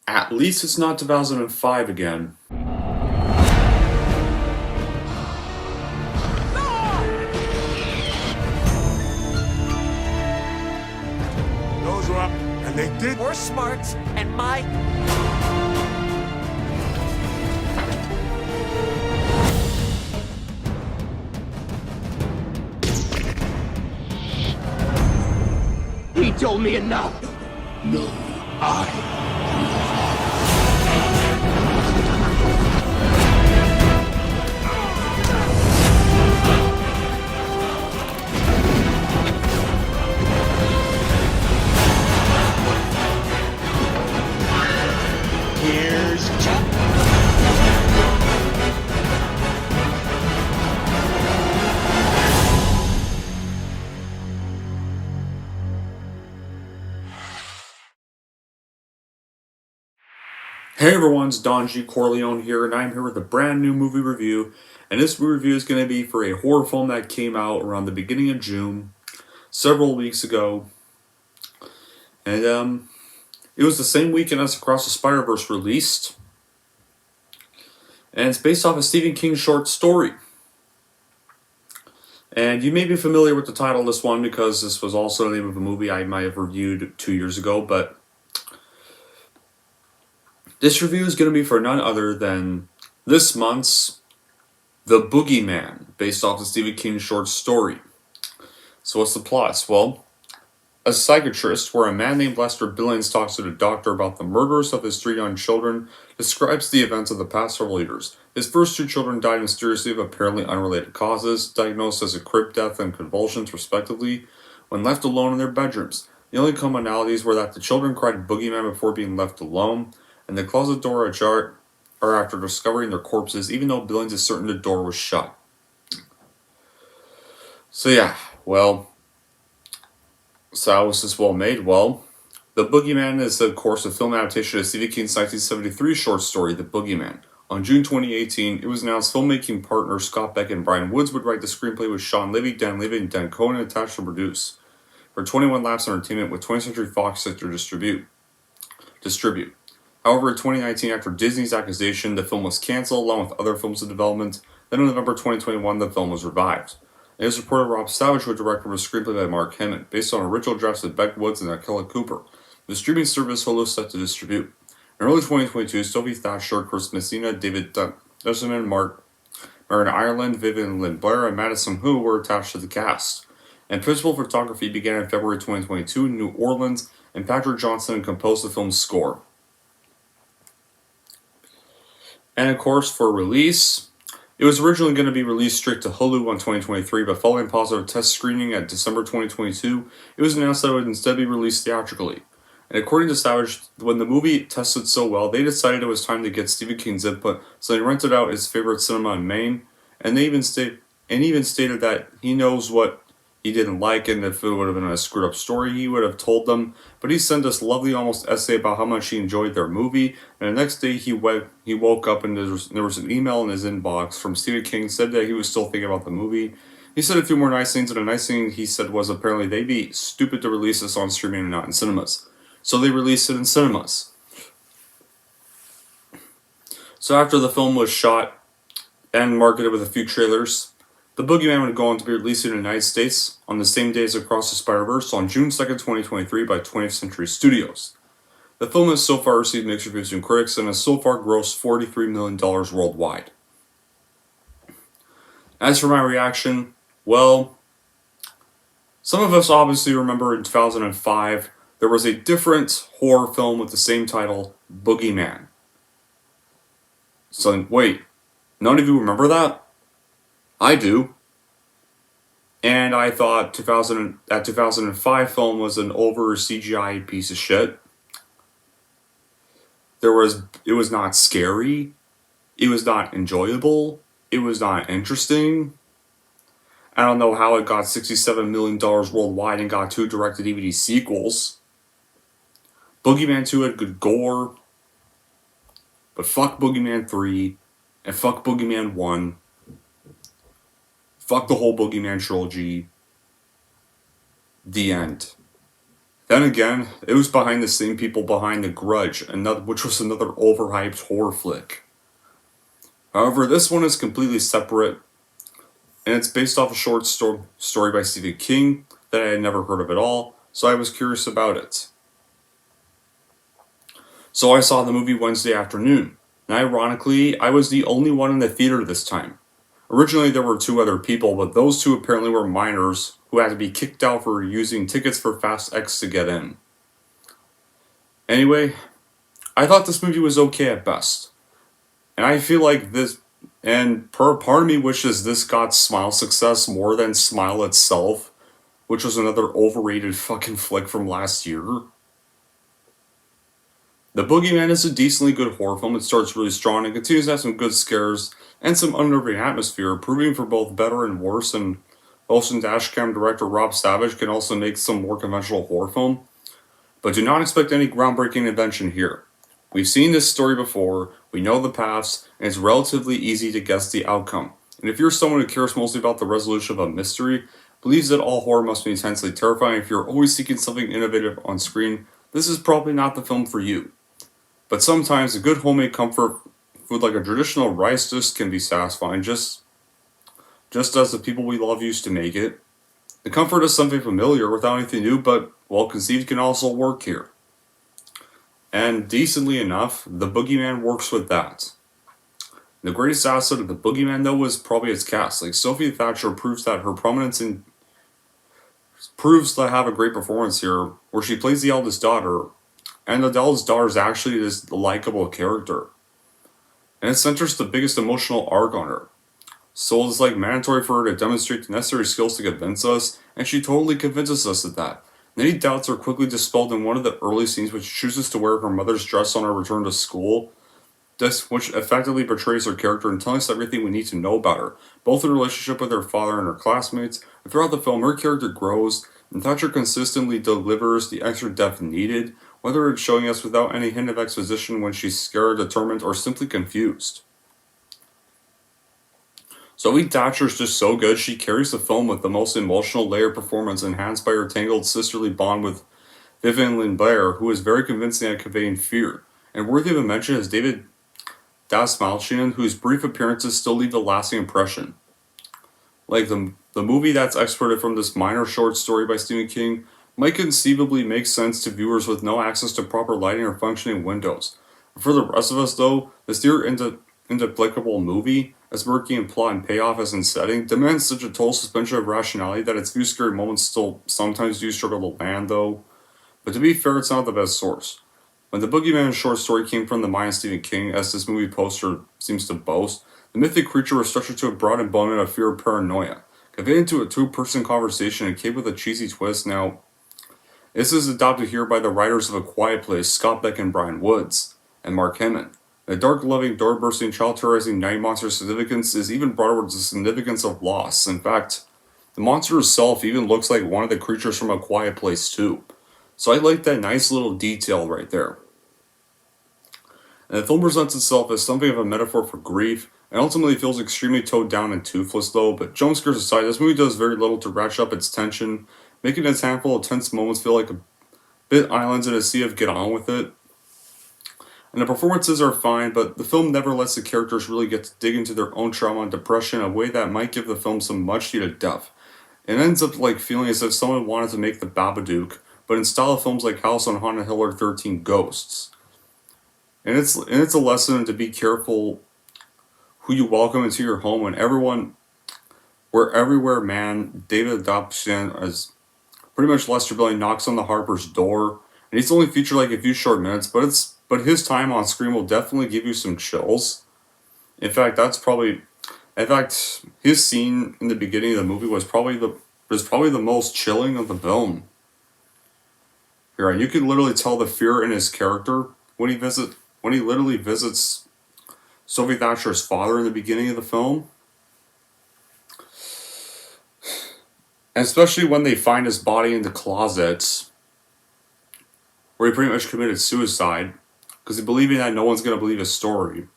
At least it's not 2005 again. Those were up, and they did. We're smart, and my... He told me enough. No, I. Here's Chuck. Hey everyone, it's Don G. Corleone here, and I'm here with a brand new movie review. And this movie review is going to be for a horror film that came out around the beginning of June, several weeks ago. And it was the same weekend as Across the Spider-Verse released. And it's based off a Stephen King short story. And you may be familiar with the title of this one because this was also the name of a movie I might have reviewed 2 years ago, but this review is going to be for none other than this month's The Boogeyman, based off the Stephen King short story. So what's the plot? Well, a psychiatrist, where a man named Lester Billings talks to the doctor about the murders of his 3 young children, describes the events of the past several years. His first 2 children died mysteriously of apparently unrelated causes, diagnosed as a crib death and convulsions respectively, when left alone in their bedrooms. The only commonalities were that the children cried boogeyman before being left alone, and the closet door ajar after discovering their corpses, even though Billings is certain the door was shut. So yeah, well, so how was this well made? Well, The Boogeyman is, of course, a film adaptation of Stephen King's 1973 short story, The Boogeyman. On June 2018, it was announced filmmaking partner Scott Beck and Brian Woods would write the screenplay with Sean Levy, Dan Levy, and Dan Cohen attached to produce. For 21 Laps Entertainment with 20th Century Fox set to distribute. However, in 2019, after Disney's accusation, the film was cancelled along with other films in development. Then in November 2021, the film was revived. It is reported Rob Savage would direct from a screenplay by Mark Hemmett, based on original drafts of Beck Woods and Akela Cooper. The streaming service Hulu is set to distribute. In early 2022, Sophie Thatcher, Chris Messina, David Duchamp, Marin Ireland, Vivian Lynn Blair, and Madison Hu were attached to the cast. And principal photography began in February 2022 in New Orleans, and Patrick Johnson composed the film's score. And of course, for release, it was originally going to be released straight to Hulu on 2023, but following positive test screening at December 2022, it was announced that it would instead be released theatrically. And according to Savage, when the movie tested so well, they decided it was time to get Stephen King's input, so they rented out his favorite cinema in Maine, and they even stated that he knows what he didn't like, and if it would have been a screwed up story, he would have told them. But he sent this lovely almost essay about how much he enjoyed their movie, and the next day he woke up and there was an email in his inbox from Stephen King, said that he was still thinking about the movie. He said a few more nice things, and a nice thing he said was apparently they'd be stupid to release this on streaming and not in cinemas. So they released it in cinemas. So after the film was shot and marketed with a few trailers, The Boogeyman would go on to be released in the United States on the same day as Across the Spider-Verse on June 2nd, 2023 by 20th Century Studios. The film has so far received mixed reviews from critics and has so far grossed $43 million worldwide. As for my reaction, well, some of us obviously remember in 2005 there was a different horror film with the same title, Boogeyman. So, wait, none of you remember that? I do. And I thought that 2005 film was an over CGI piece of shit. It was not scary. It was not enjoyable. It was not interesting. I don't know how it got $67 million worldwide and got 2 direct-to-DVD sequels. Boogeyman 2 had good gore. But fuck Boogeyman 3. And fuck Boogeyman 1. Fuck the whole Boogeyman trilogy. The end. Then again, it was behind the same people behind The Grudge, which was another overhyped horror flick. However, this one is completely separate, and it's based off a short story by Stephen King that I had never heard of at all, so I was curious about it. So I saw the movie Wednesday afternoon, and ironically, I was the only one in the theater this time. Originally, there were 2 other people, but those 2 apparently were minors who had to be kicked out for using tickets for Fast X to get in. Anyway, I thought this movie was okay at best. And I feel like this, and part of me wishes this got Smile success more than Smile itself, which was another overrated fucking flick from last year. The Boogeyman is a decently good horror film. It starts really strong and continues to have some good scares and some unnerving atmosphere, proving for both better and worse, and host and dashcam director Rob Savage can also make some more conventional horror film. But do not expect any groundbreaking invention here. We've seen this story before, we know the paths, and it's relatively easy to guess the outcome. And if you're someone who cares mostly about the resolution of a mystery, believes that all horror must be intensely terrifying, if you're always seeking something innovative on screen, this is probably not the film for you. But sometimes a good homemade comfort food like a traditional rice dish can be satisfying, just as the people we love used to make it. The comfort of something familiar without anything new but well conceived can also work here. And decently enough, the Boogeyman works with that. The greatest asset of the Boogeyman, though, is probably its cast. Like, Sophie Thatcher proves to have a great performance here, where she plays the eldest daughter, and the eldest daughter is actually this likable character. And it centers the biggest emotional arc on her. So it's like mandatory for her to demonstrate the necessary skills to convince us, and she totally convinces us of that. Any doubts are quickly dispelled in one of the early scenes, which chooses to wear her mother's dress on her return to school, which effectively portrays her character and telling us everything we need to know about her, both in relationship with her father and her classmates. And throughout the film, her character grows, and Thatcher consistently delivers the extra depth needed, whether it's showing us without any hint of exposition when she's scared, determined, or simply confused. Zoe Thatcher is just so good, she carries the film with the most emotional layered performance, enhanced by her tangled sisterly bond with Vivian Lynn Blair, who is very convincing at conveying fear. And worthy of a mention is David Dastmalchian, whose brief appearances still leave a lasting impression. Like the movie that's exported from this minor short story by Stephen King might conceivably make sense to viewers with no access to proper lighting or functioning windows. For the rest of us, though, this dear inexplicable movie, as murky in plot and payoff as in setting, demands such a total suspension of rationality that its few scary moments still sometimes do struggle to land, though. But to be fair, it's not the best source. When the Boogeyman short story came from the mind of Stephen King, as this movie poster seems to boast, the mythic creature was structured to a broad embodiment of fear and paranoia, conveyed into a 2-person conversation and came with a cheesy twist. Now, this is adopted here by the writers of A Quiet Place, Scott Beck and Brian Woods, and Mark Hemmon. The dark-loving, door-bursting, child-terrorizing night monster's significance is even brought towards the significance of loss. In fact, the monster itself even looks like one of the creatures from A Quiet Place too. So I like that nice little detail right there. And the film presents itself as something of a metaphor for grief, and ultimately feels extremely toned down and toothless though, but jump scares aside, this movie does very little to ratchet up its tension, making its handful of tense moments feel like a bit islands in a sea of get on with it. And the performances are fine, but the film never lets the characters really get to dig into their own trauma and depression in a way that might give the film some much needed depth. It ends up like feeling as if someone wanted to make The Babadook, but in style of films like House on Haunted Hill or 13 Ghosts. And it's a lesson to be careful who you welcome into your home when everywhere man, David Adaptation as pretty much Lester Billy knocks on the Harper's door, and he's only featured like a few short minutes, but his time on screen will definitely give you some chills. In fact, his scene in the beginning of the movie was probably the most chilling of the film. Here, and you can literally tell the fear in his character when he literally visits Sophie Thatcher's father in the beginning of the film. And especially when they find his body in the closet, where he pretty much committed suicide, because he's believing that no one's going to believe his story.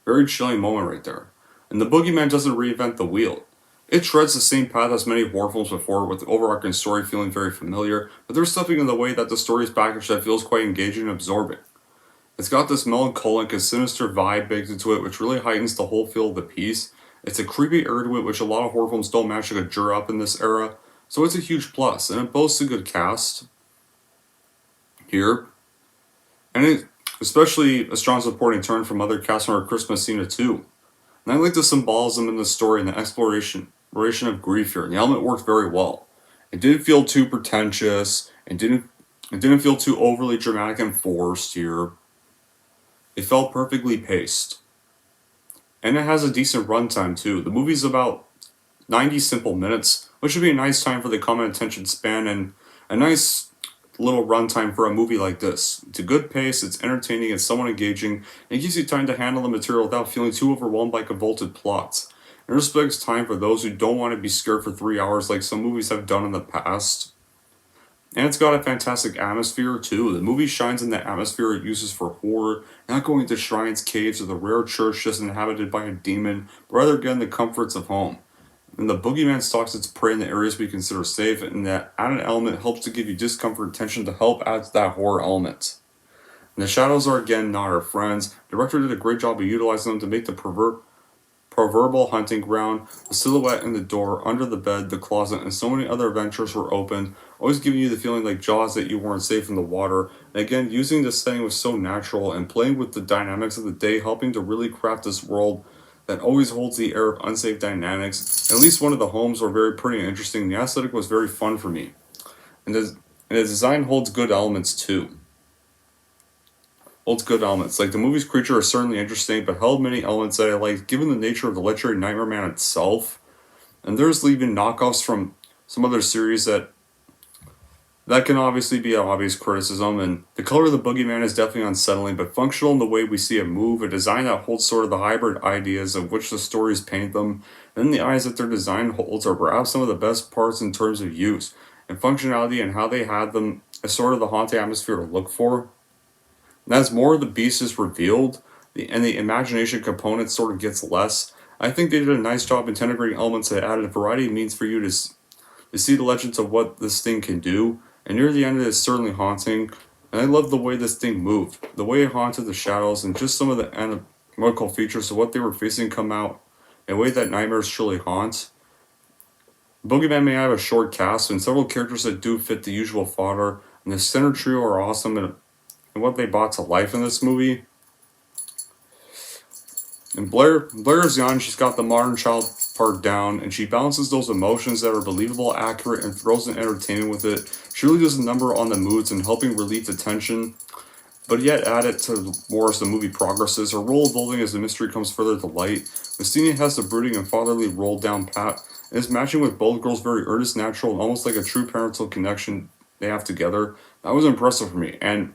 Very chilling moment right there. And the Boogeyman doesn't reinvent the wheel. It treads the same path as many horror films before, with the overarching story feeling very familiar, but there's something in the way that the story is packaged that feels quite engaging and absorbing. It's got this melancholic and sinister vibe baked into it, which really heightens the whole feel of the piece. It's a creepy air to it, which a lot of horror films don't match like a jur up in this era, so it's a huge plus, and it boasts a good cast here, and it, especially a strong supporting turn from other cast members Chris Messina too. And I like the symbolism in the story and the exploration of grief here, and the element worked very well. It didn't feel too pretentious, it didn't feel too overly dramatic and forced here. It felt perfectly paced. And it has a decent runtime too. The movie's about 90 simple minutes, which would be a nice time for the common attention span and a nice little runtime for a movie like this. It's a good pace, it's entertaining, it's somewhat engaging, and it gives you time to handle the material without feeling too overwhelmed by convoluted plots. It respects time for those who don't want to be scared for 3 hours like some movies have done in the past. And it's got a fantastic atmosphere too. The movie shines in the atmosphere it uses for horror, not going to shrines, caves, or the rare church just inhabited by a demon, but rather again the comforts of home. And the boogeyman stalks its prey in the areas we consider safe, and that added element helps to give you discomfort and tension to help add to that horror element. And the shadows are again not our friends. The director did a great job of utilizing them to make the proverbial hunting ground, the silhouette in the door, under the bed, the closet, and so many other adventures were opened, always giving you the feeling like Jaws that you weren't safe in the water. And again, using this setting was so natural and playing with the dynamics of the day, helping to really craft this world that always holds the air of unsafe dynamics. At least one of the homes were very pretty and interesting. The aesthetic was very fun for me. And the design holds good elements too. Like the movie's creature is certainly interesting, but held many elements that I liked given the nature of the legendary Nightmare Man itself. And there's even knockoffs from some other series that can obviously be an obvious criticism, and the color of the boogeyman is definitely unsettling, but functional in the way we see it move, a design that holds sort of the hybrid ideas of which the stories paint them, and the eyes that their design holds are perhaps some of the best parts in terms of use, and functionality and how they had them as sort of the haunted atmosphere to look for. And as more of the beast is revealed, and the imagination component sort of gets less, I think they did a nice job integrating elements that added a variety of means for you to see the legends of what this thing can do. And near the end, it is certainly haunting. And I love the way this thing moved, the way it haunted the shadows, and just some of the anatomical features of what they were facing come out in a way that nightmares truly haunt. Boogeyman may have a short cast and several characters that do fit the usual fodder, and the center trio are awesome and what they brought to life in this movie. And Blair is young, she's got the modern child part down, and she balances those emotions that are believable, accurate, and throws in entertaining with it. She really does a number on the moods and helping relieve the tension, but yet add it to more as the movie progresses. Her role evolving as the mystery comes further to light. Messina has the brooding and fatherly roll down pat, and is matching with both girls very earnest, natural, and almost like a true parental connection they have together. That was impressive for me, and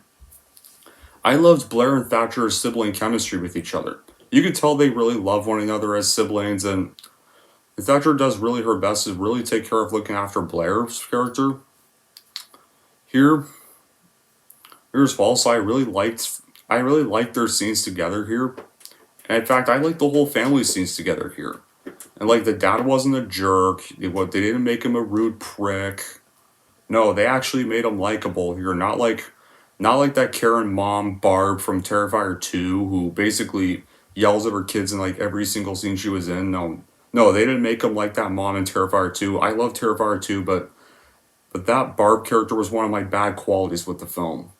I loved Blair and Thatcher's sibling chemistry with each other. You could tell they really love one another as siblings, and Thatcher does really her best to really take care of looking after Blair's character. Here's false. I really liked their scenes together here. And in fact, I liked the whole family scenes together here. And like the dad wasn't a jerk. They didn't make him a rude prick. No, they actually made him likable here. Not like that Karen mom Barb from Terrifier 2 who basically yells at her kids in like every single scene she was in. No, they didn't make him like that mom in Terrifier 2. I love Terrifier 2, but that Barb character was one of my bad qualities with the film.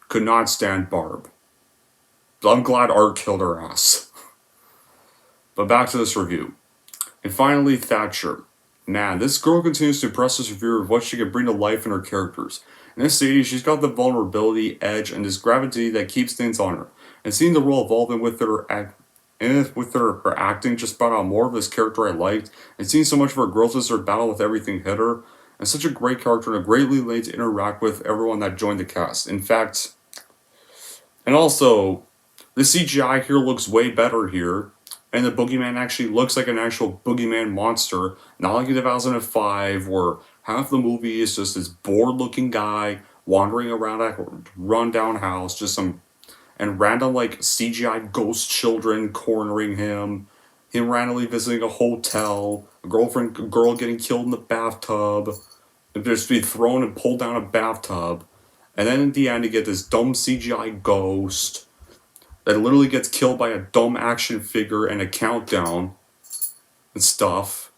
Could not stand Barb. I'm glad Art killed her ass. But back to this review. And finally, Thatcher. Man, this girl continues to impress this reviewer with what she can bring to life in her characters. In this series, she's got the vulnerability, edge, and this gravity that keeps things on her. And seeing the role evolving with her acting just brought out more of this character I liked, and seeing so much of her growth as her battle with everything hit her, and such a great character and a great lead to interact with everyone that joined the cast. In fact, and also, the CGI here looks way better here, and the Boogeyman actually looks like an actual Boogeyman monster, not like in 2005, where half the movie is just this bored-looking guy wandering around a run-down house, and random like CGI ghost children cornering him. him randomly visiting a hotel, a girl getting killed in the bathtub, and just be thrown and pulled down a bathtub, and then in the end you get this dumb CGI ghost that literally gets killed by a dumb action figure and a countdown and stuff.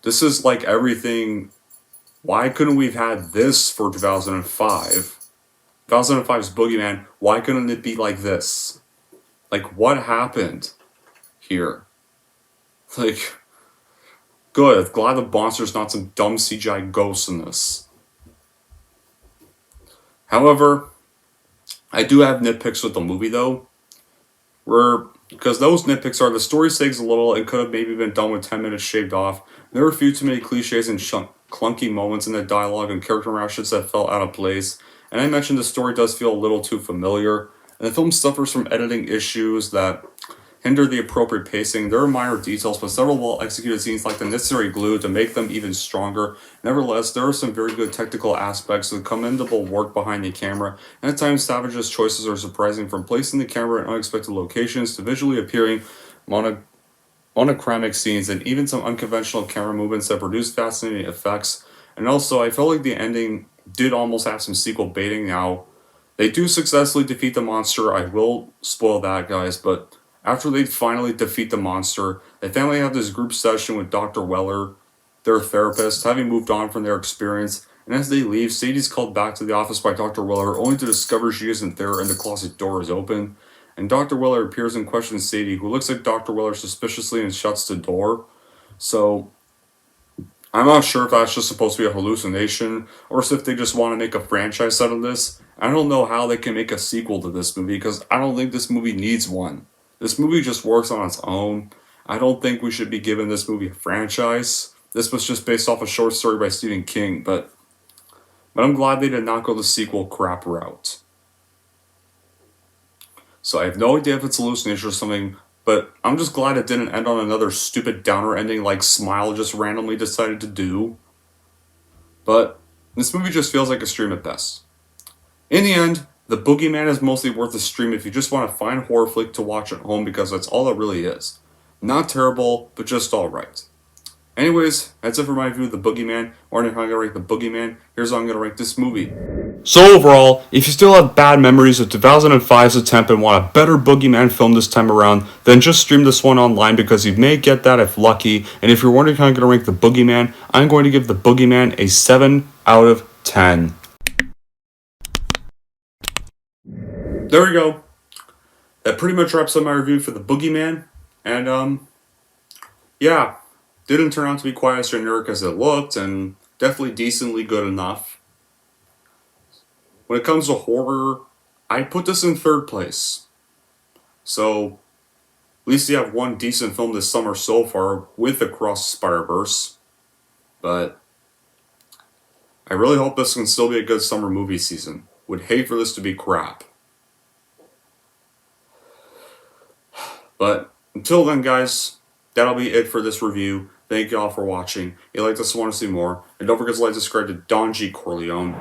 This is like everything. Why couldn't we have had this for 2005? 2005's Boogeyman, why couldn't it be like this? Like, what happened here? Like, good. Glad the monster's not some dumb CGI ghost in this. However, I do have nitpicks with the movie, though. Because those nitpicks are the story sags a little and could have maybe been done with 10 minutes shaved off. There were a few too many cliches and clunky moments in the dialogue and character interactions that felt out of place. And I mentioned the story does feel a little too familiar. And the film suffers from editing issues that hinder the appropriate pacing. There are minor details, but several well-executed scenes lack the necessary glue to make them even stronger. Nevertheless, there are some very good technical aspects with commendable work behind the camera, and at times Savage's choices are surprising, from placing the camera in unexpected locations to visually appearing monochromatic scenes, and even some unconventional camera movements that produce fascinating effects. And also, I felt like the ending did almost have some sequel baiting. Now, they do successfully defeat the monster. I will spoil that, guys, but after they finally defeat the monster, they finally have this group session with Dr. Weller, their therapist, having moved on from their experience. And as they leave, Sadie's called back to the office by Dr. Weller, only to discover she isn't there and the closet door is open. And Dr. Weller appears and questions Sadie, who looks at Dr. Weller suspiciously and shuts the door. So, I'm not sure if that's just supposed to be a hallucination, or if they just want to make a franchise out of this. I don't know how they can make a sequel to this movie, because I don't think this movie needs one. This movie just works on its own. I don't think we should be giving this movie a franchise. This was just based off a short story by Stephen King, but I'm glad they did not go the sequel crap route. So I have no idea if it's hallucination or something, but I'm just glad it didn't end on another stupid downer ending like Smile just randomly decided to do. But this movie just feels like a stream at best. In the end, The Boogeyman is mostly worth the stream if you just want a fine horror flick to watch at home, because that's all it really is. Not terrible, but just alright. Anyways, that's it for my review of The Boogeyman. Wondering how I'm going to rank The Boogeyman? Here's how I'm going to rank this movie. So overall, if you still have bad memories of 2005's attempt and want a better Boogeyman film this time around, then just stream this one online, because you may get that if lucky. And if you're wondering how I'm going to rank The Boogeyman, I'm going to give The Boogeyman a 7 out of 10. There we go. That pretty much wraps up my review for The Boogeyman. And, yeah. Didn't turn out to be quite as generic as it looked, and definitely decently good enough. When it comes to horror, I put this in third place. So, at least you have one decent film this summer so far with Across the Spider-Verse. But I really hope this can still be a good summer movie season. Would hate for this to be crap. But until then, guys, that'll be it for this review. Thank you all for watching. If you like this and want to see more, and don't forget to like and subscribe to Don G. Corleone.